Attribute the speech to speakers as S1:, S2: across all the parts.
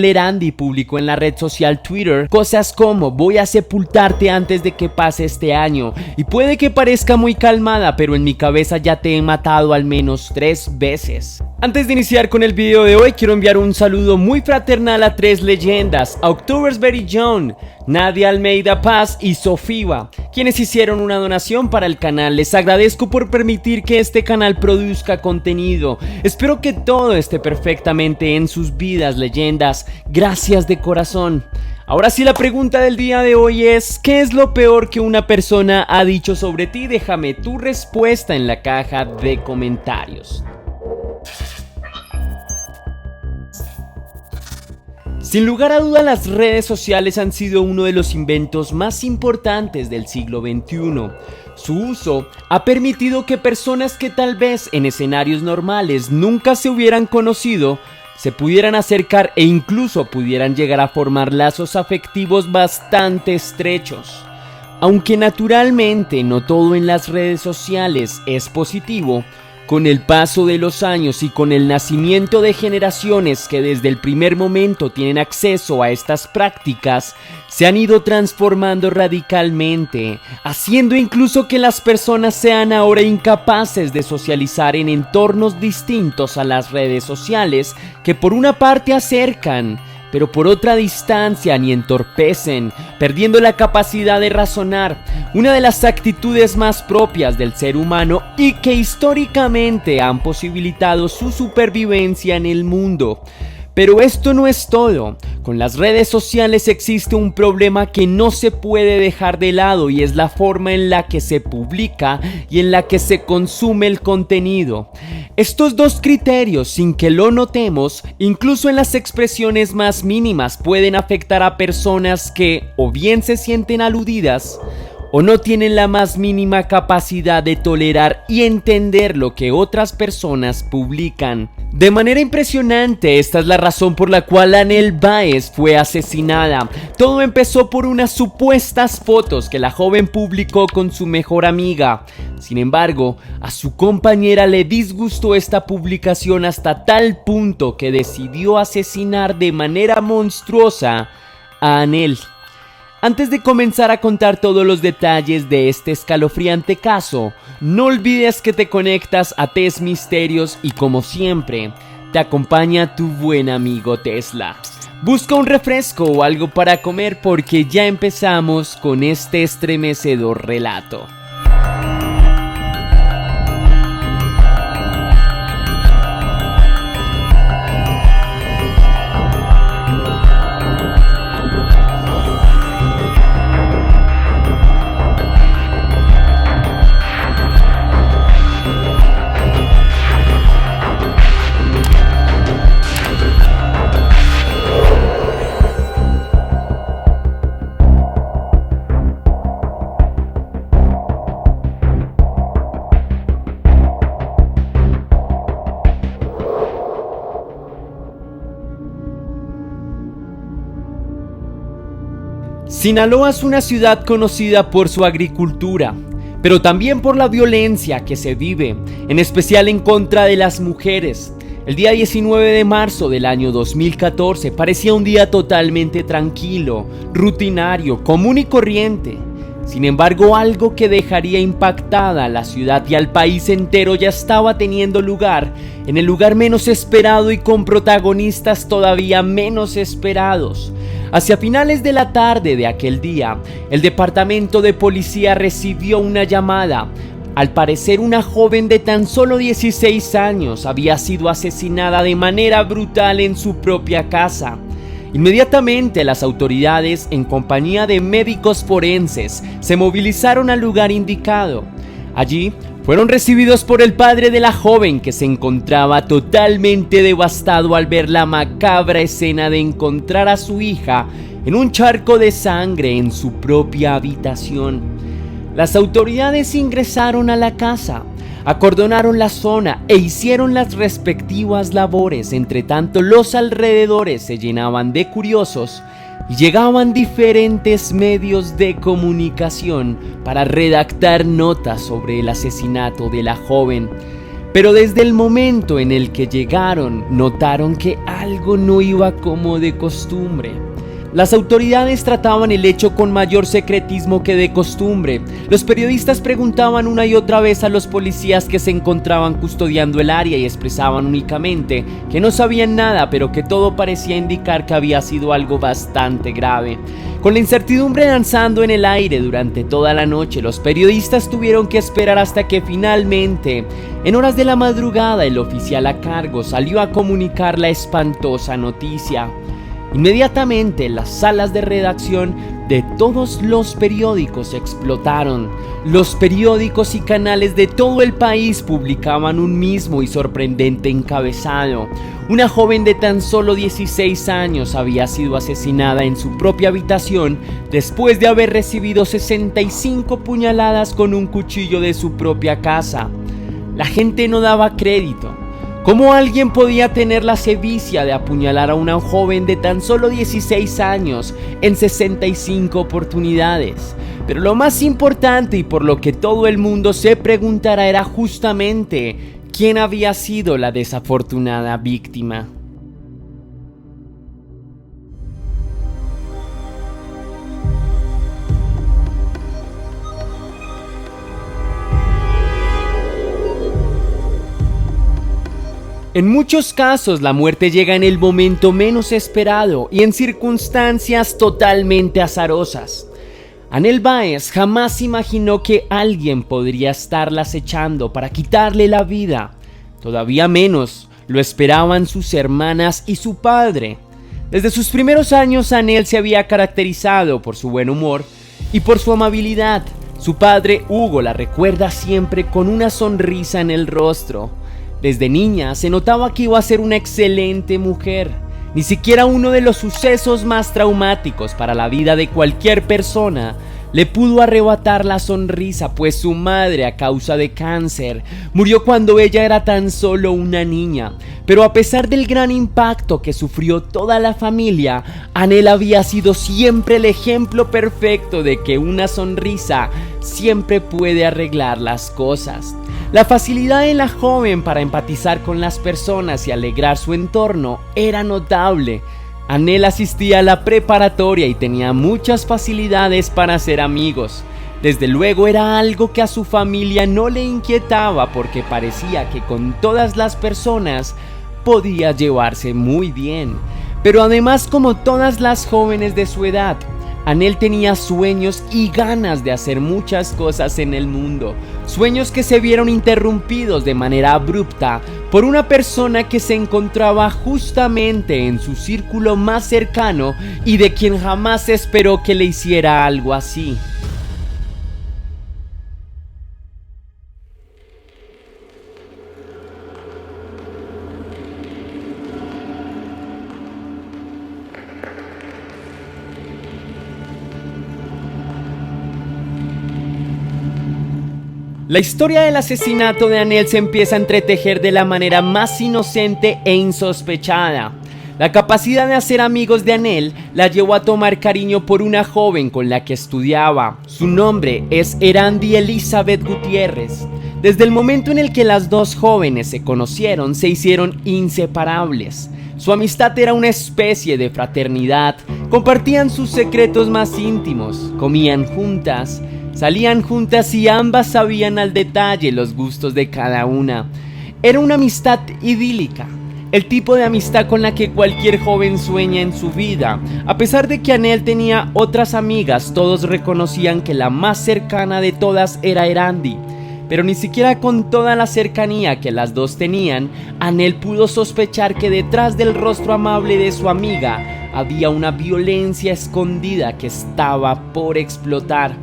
S1: Lerandi publicó en la red social Twitter cosas como: voy a sepultarte antes de que pase este año, y puede que parezca muy calmada, pero en mi cabeza ya te he matado al menos 3 veces. Antes de iniciar con el video de hoy, quiero enviar un saludo muy fraternal a 3 leyendas: a Octobersberry John, Nadia Almeida Paz y Sofiba, quienes hicieron una donación para el canal. Les agradezco por permitir que este canal produzca contenido. Espero que todo esté perfectamente en sus vidas, leyendas. Gracias de corazón. Ahora sí, la pregunta del día de hoy es: ¿qué es lo peor que una persona ha dicho sobre ti? Déjame tu respuesta en la caja de comentarios. Sin lugar a duda, las redes sociales han sido uno de los inventos más importantes del siglo XXI. Su uso ha permitido que personas que tal vez en escenarios normales nunca se hubieran conocido, se pudieran acercar e incluso pudieran llegar a formar lazos afectivos bastante estrechos. Aunque naturalmente no todo en las redes sociales es positivo, con el paso de los años y con el nacimiento de generaciones que desde el primer momento tienen acceso a estas prácticas, se han ido transformando radicalmente, haciendo incluso que las personas sean ahora incapaces de socializar en entornos distintos a las redes sociales, que por una parte acercan, pero por otra distancian y entorpecen, perdiendo la capacidad de razonar, una de las actitudes más propias del ser humano y que históricamente han posibilitado su supervivencia en el mundo. Pero esto no es todo. Con las redes sociales existe un problema que no se puede dejar de lado, y es la forma en la que se publica y en la que se consume el contenido. Estos dos criterios, sin que lo notemos, incluso en las expresiones más mínimas, pueden afectar a personas que o bien se sienten aludidas o no tienen la más mínima capacidad de tolerar y entender lo que otras personas publican. De manera impresionante, esta es la razón por la cual Anel Báez fue asesinada. Todo empezó por unas supuestas fotos que la joven publicó con su mejor amiga. Sin embargo, a su compañera le disgustó esta publicación hasta tal punto que decidió asesinar de manera monstruosa a Anel. Antes de comenzar a contar todos los detalles de este escalofriante caso, no olvides que te conectas a Test Misterios y, como siempre, te acompaña tu buen amigo Tesla. Busca un refresco o algo para comer, porque ya empezamos con este estremecedor relato. Sinaloa es una ciudad conocida por su agricultura, pero también por la violencia que se vive, en especial en contra de las mujeres. El día 19 de marzo del año 2014 parecía un día totalmente tranquilo, rutinario, común y corriente. Sin embargo, algo que dejaría impactada a la ciudad y al país entero ya estaba teniendo lugar en el lugar menos esperado y con protagonistas todavía menos esperados. Hacia finales de la tarde de aquel día, el departamento de policía recibió una llamada. Al parecer, una joven de tan solo 16 años había sido asesinada de manera brutal en su propia casa. Inmediatamente las autoridades, en compañía de médicos forenses, se movilizaron al lugar indicado. Allí fueron recibidos por el padre de la joven, que se encontraba totalmente devastado al ver la macabra escena de encontrar a su hija en un charco de sangre en su propia habitación. Las autoridades ingresaron a la casa, acordonaron la zona e hicieron las respectivas labores. Entre tanto, los alrededores se llenaban de curiosos y llegaban diferentes medios de comunicación para redactar notas sobre el asesinato de la joven. Pero desde el momento en el que llegaron, notaron que algo no iba como de costumbre. Las autoridades trataban el hecho con mayor secretismo que de costumbre. Los periodistas preguntaban una y otra vez a los policías que se encontraban custodiando el área y expresaban únicamente que no sabían nada, pero que todo parecía indicar que había sido algo bastante grave. Con la incertidumbre danzando en el aire durante toda la noche, los periodistas tuvieron que esperar hasta que finalmente, en horas de la madrugada, el oficial a cargo salió a comunicar la espantosa noticia. Inmediatamente las salas de redacción de todos los periódicos explotaron. Los periódicos y canales de todo el país publicaban un mismo y sorprendente encabezado. Una joven de tan solo 16 años había sido asesinada en su propia habitación después de haber recibido 65 puñaladas con un cuchillo de su propia casa. La gente no daba crédito. ¿Cómo alguien podía tener la sevicia de apuñalar a una joven de tan solo 16 años en 65 oportunidades? Pero lo más importante y por lo que todo el mundo se preguntará era justamente quién había sido la desafortunada víctima. En muchos casos la muerte llega en el momento menos esperado y en circunstancias totalmente azarosas. Anel Báez jamás imaginó que alguien podría estarla acechando para quitarle la vida. Todavía menos lo esperaban sus hermanas y su padre. Desde sus primeros años, Anel se había caracterizado por su buen humor y por su amabilidad. Su padre, Hugo, la recuerda siempre con una sonrisa en el rostro. Desde niña se notaba que iba a ser una excelente mujer. Ni siquiera uno de los sucesos más traumáticos para la vida de cualquier persona le pudo arrebatar la sonrisa, pues su madre, a causa de cáncer, murió cuando ella era tan solo una niña. Pero a pesar del gran impacto que sufrió toda la familia, Anel había sido siempre el ejemplo perfecto de que una sonrisa siempre puede arreglar las cosas. La facilidad de la joven para empatizar con las personas y alegrar su entorno era notable. Anel asistía a la preparatoria y tenía muchas facilidades para hacer amigos. Desde luego era algo que a su familia no le inquietaba porque parecía que con todas las personas podía llevarse muy bien. Pero además, como todas las jóvenes de su edad, Anel tenía sueños y ganas de hacer muchas cosas en el mundo. Sueños que se vieron interrumpidos de manera abrupta por una persona que se encontraba justamente en su círculo más cercano y de quien jamás esperó que le hiciera algo así. La historia del asesinato de Anel se empieza a entretejer de la manera más inocente e insospechada. La capacidad de hacer amigos de Anel la llevó a tomar cariño por una joven con la que estudiaba. Su nombre es Erandi Elizabeth Gutiérrez. Desde el momento en el que las dos jóvenes se conocieron, se hicieron inseparables. Su amistad era una especie de fraternidad. Compartían sus secretos más íntimos, comían juntas, salían juntas y ambas sabían al detalle los gustos de cada una. Era una amistad idílica, el tipo de amistad con la que cualquier joven sueña en su vida. A pesar de que Anel tenía otras amigas, todos reconocían que la más cercana de todas era Erandi. Pero ni siquiera con toda la cercanía que las dos tenían, Anel pudo sospechar que detrás del rostro amable de su amiga había una violencia escondida que estaba por explotar.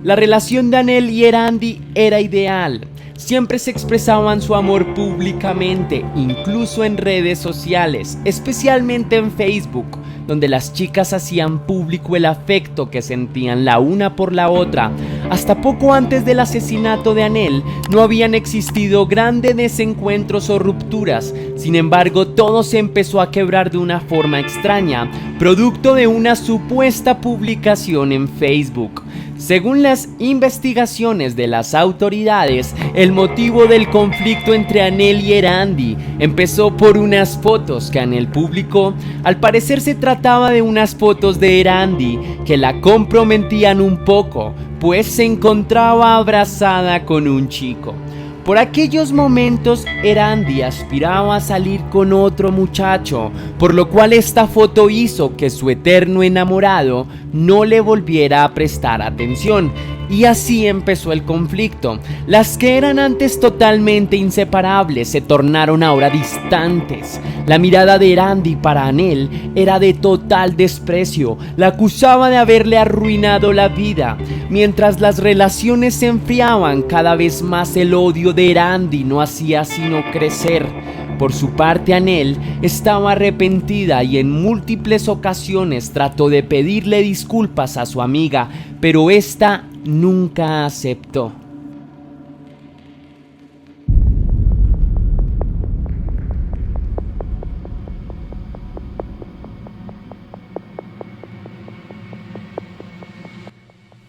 S1: La relación de Anel y Erandi era ideal. Siempre se expresaban su amor públicamente, incluso en redes sociales, especialmente en Facebook, donde las chicas hacían público el afecto que sentían la una por la otra. Hasta poco antes del asesinato de Anel, no habían existido grandes desencuentros o rupturas. Sin embargo, todo se empezó a quebrar de una forma extraña, producto de una supuesta publicación en Facebook. Según las investigaciones de las autoridades, el motivo del conflicto entre Anel y Erandi empezó por unas fotos que Anel publicó. Al parecer se trataba de unas fotos de Erandi que la comprometían un poco, pues se encontraba abrazada con un chico. Por aquellos momentos, Erandi aspiraba a salir con otro muchacho, por lo cual esta foto hizo que su eterno enamorado no le volviera a prestar atención. Y así empezó el conflicto. Las que eran antes totalmente inseparables se tornaron ahora distantes. La mirada de Erandi para Anel era de total desprecio. La acusaba de haberle arruinado la vida. Mientras las relaciones se enfriaban, cada vez más el odio de Erandi no hacía sino crecer. Por su parte, Anel estaba arrepentida y en múltiples ocasiones trató de pedirle disculpas a su amiga, pero esta nunca aceptó.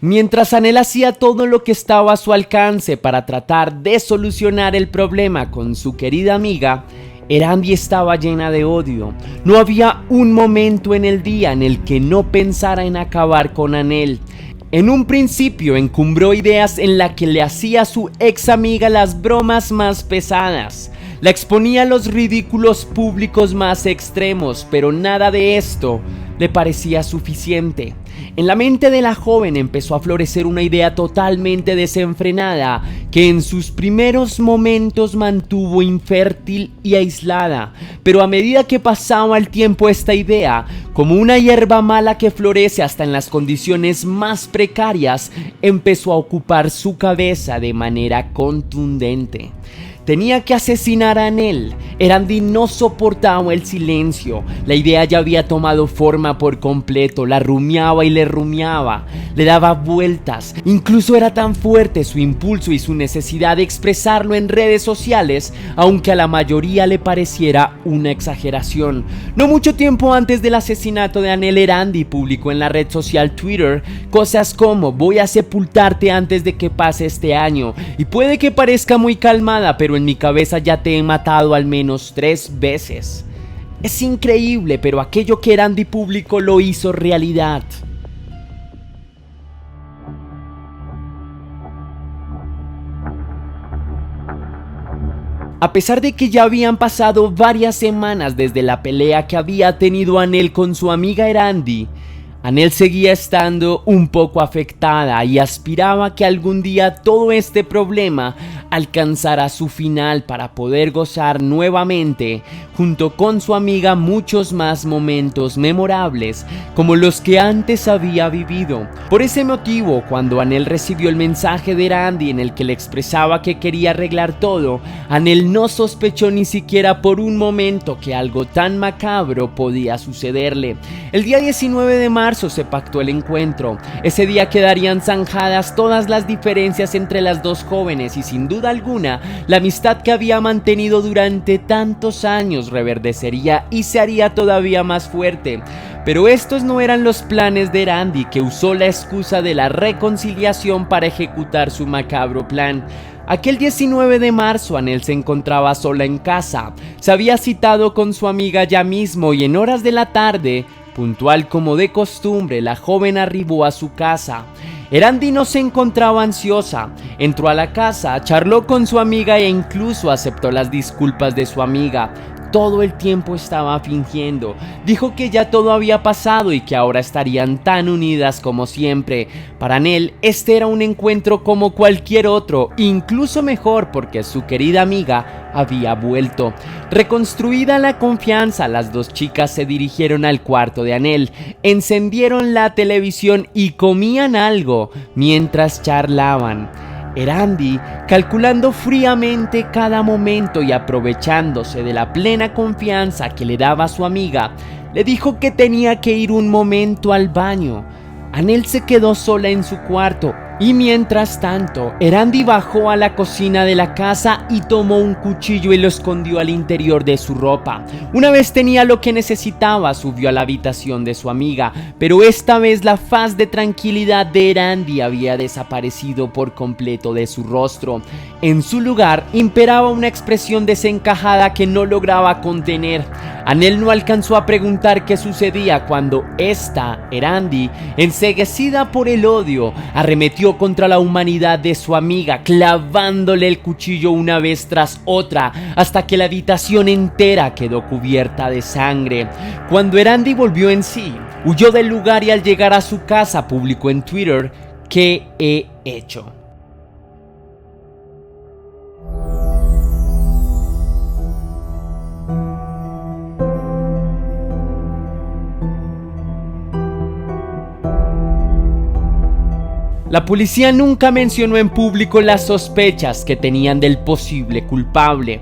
S1: Mientras Anel hacía todo lo que estaba a su alcance para tratar de solucionar el problema con su querida amiga, Erandi estaba llena de odio. No había un momento en el día en el que no pensara en acabar con Anel. En un principio encumbró ideas en las que le hacía a su ex amiga las bromas más pesadas. La exponía a los ridículos públicos más extremos, pero nada de esto le parecía suficiente. En la mente de la joven empezó a florecer una idea totalmente desenfrenada que en sus primeros momentos mantuvo infértil y aislada, pero a medida que pasaba el tiempo esta idea, como una hierba mala que florece hasta en las condiciones más precarias, empezó a ocupar su cabeza de manera contundente. Tenía que asesinar a Anel. Erandi no soportaba el silencio. La idea ya había tomado forma por completo. La rumiaba y le rumiaba. Le daba vueltas. Incluso era tan fuerte su impulso y su necesidad de expresarlo en redes sociales, aunque a la mayoría le pareciera una exageración. No mucho tiempo antes del asesinato de Anel, Erandi publicó en la red social Twitter cosas como: voy a sepultarte antes de que pase este año. Y puede que parezca muy calmada, pero en mi cabeza ya te he matado al menos 3 veces. Es increíble, pero aquello que Erandi publicó lo hizo realidad. A pesar de que ya habían pasado varias semanas desde la pelea que había tenido Anel con su amiga Erandi, Anel seguía estando un poco afectada y aspiraba que algún día todo este problema alcanzara su final para poder gozar nuevamente junto con su amiga muchos más momentos memorables como los que antes había vivido. Por ese motivo, cuando Anel recibió el mensaje de Erandi en el que le expresaba que quería arreglar todo, Anel no sospechó ni siquiera por un momento que algo tan macabro podía sucederle. El día 19 de marzo se pactó el encuentro. Ese día quedarían zanjadas todas las diferencias entre las dos jóvenes y sin duda alguna la amistad que había mantenido durante tantos años reverdecería y se haría todavía más fuerte. Pero estos no eran los planes de Erandi, que usó la excusa de la reconciliación para ejecutar su macabro plan. Aquel 19 de marzo Anel se encontraba sola en casa. Se había citado con su amiga ya mismo y en horas de la tarde, puntual como de costumbre, la joven arribó a su casa. Erandi no se encontraba ansiosa. Entró a la casa, charló con su amiga e incluso aceptó las disculpas de su amiga. Todo el tiempo estaba fingiendo. Dijo que ya todo había pasado y que ahora estarían tan unidas como siempre. Para Anel, este era un encuentro como cualquier otro, incluso mejor porque su querida amiga había vuelto. Reconstruida la confianza, las dos chicas se dirigieron al cuarto de Anel, encendieron la televisión y comían algo mientras charlaban. Erandi, calculando fríamente cada momento y aprovechándose de la plena confianza que le daba su amiga, le dijo que tenía que ir un momento al baño. Anel se quedó sola en su cuarto Y mientras tanto, Erandy bajó a la cocina de la casa y tomó un cuchillo y lo escondió al interior de su ropa. Una vez tenía lo que necesitaba, subió a la habitación de su amiga, pero esta vez la faz de tranquilidad de Erandy había desaparecido por completo de su rostro. En su lugar imperaba una expresión desencajada que no lograba contener. Anel no alcanzó a preguntar qué sucedía cuando Erandy, enceguecida por el odio, arremetió contra la humanidad de su amiga, clavándole el cuchillo una vez tras otra, hasta que la habitación entera quedó cubierta de sangre. Cuando Erandy volvió en sí, huyó del lugar y al llegar a su casa publicó en Twitter: ¿qué he hecho? La policía nunca mencionó en público las sospechas que tenían del posible culpable.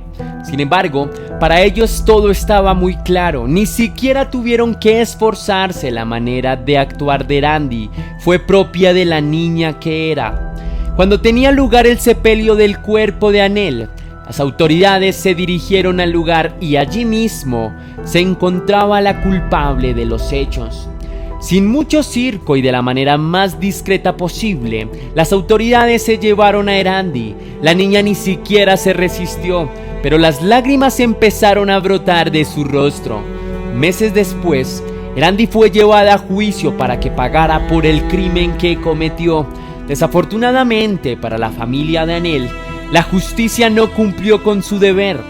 S1: Sin embargo, para ellos todo estaba muy claro. Ni siquiera tuvieron que esforzarse. La manera de actuar de Erandy fue propia de la niña que era. Cuando tenía lugar el sepelio del cuerpo de Anel, las autoridades se dirigieron al lugar y allí mismo se encontraba la culpable de los hechos. Sin mucho circo y de la manera más discreta posible, las autoridades se llevaron a Erandy. La niña ni siquiera se resistió, pero las lágrimas empezaron a brotar de su rostro. Meses después, Erandy fue llevada a juicio para que pagara por el crimen que cometió. Desafortunadamente para la familia de Anel, la justicia no cumplió con su deber.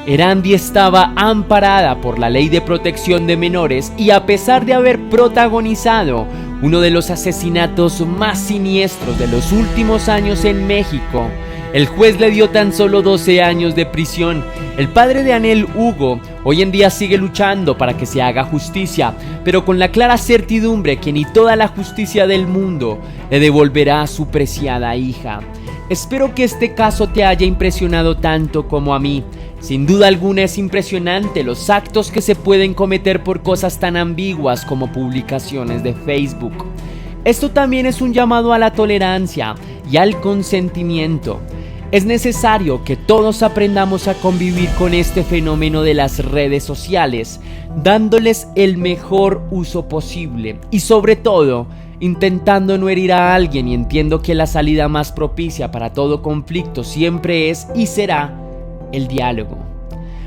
S1: Erandy estaba amparada por la Ley de Protección de Menores y a pesar de haber protagonizado uno de los asesinatos más siniestros de los últimos años en México, el juez le dio tan solo 12 años de prisión. El padre de Anel, Hugo, hoy en día sigue luchando para que se haga justicia, pero con la clara certidumbre que ni toda la justicia del mundo le devolverá a su preciada hija. Espero que este caso te haya impresionado tanto como a mí. Sin duda alguna es impresionante los actos que se pueden cometer por cosas tan ambiguas como publicaciones de Facebook. Esto también es un llamado a la tolerancia y al consentimiento. Es necesario que todos aprendamos a convivir con este fenómeno de las redes sociales, dándoles el mejor uso posible y sobre todo, intentando no herir a alguien. Y entiendo que la salida más propicia para todo conflicto siempre es y será el diálogo.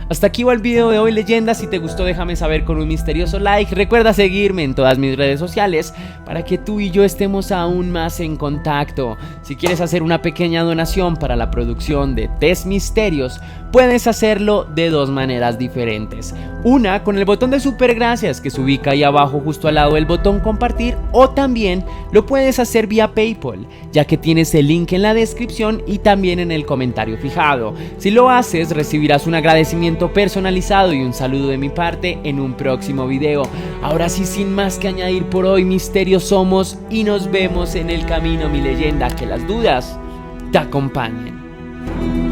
S1: Hasta aquí va el video de hoy, leyenda. Si te gustó, déjame saber con un misterioso like. Recuerda seguirme en todas mis redes sociales para que tú y yo estemos aún más en contacto. Si quieres hacer una pequeña donación para la producción de Test Misterios, puedes hacerlo de dos maneras diferentes. Una, con el botón de super gracias que se ubica ahí abajo justo al lado del botón compartir, o también lo puedes hacer vía PayPal, ya que tienes el link en la descripción y también en el comentario fijado. Si lo haces, recibirás un agradecimiento personalizado y un saludo de mi parte en un próximo video. Ahora sí, sin más que añadir por hoy, misterios somos y nos vemos en el camino, mi leyenda. Que las dudas te acompañen.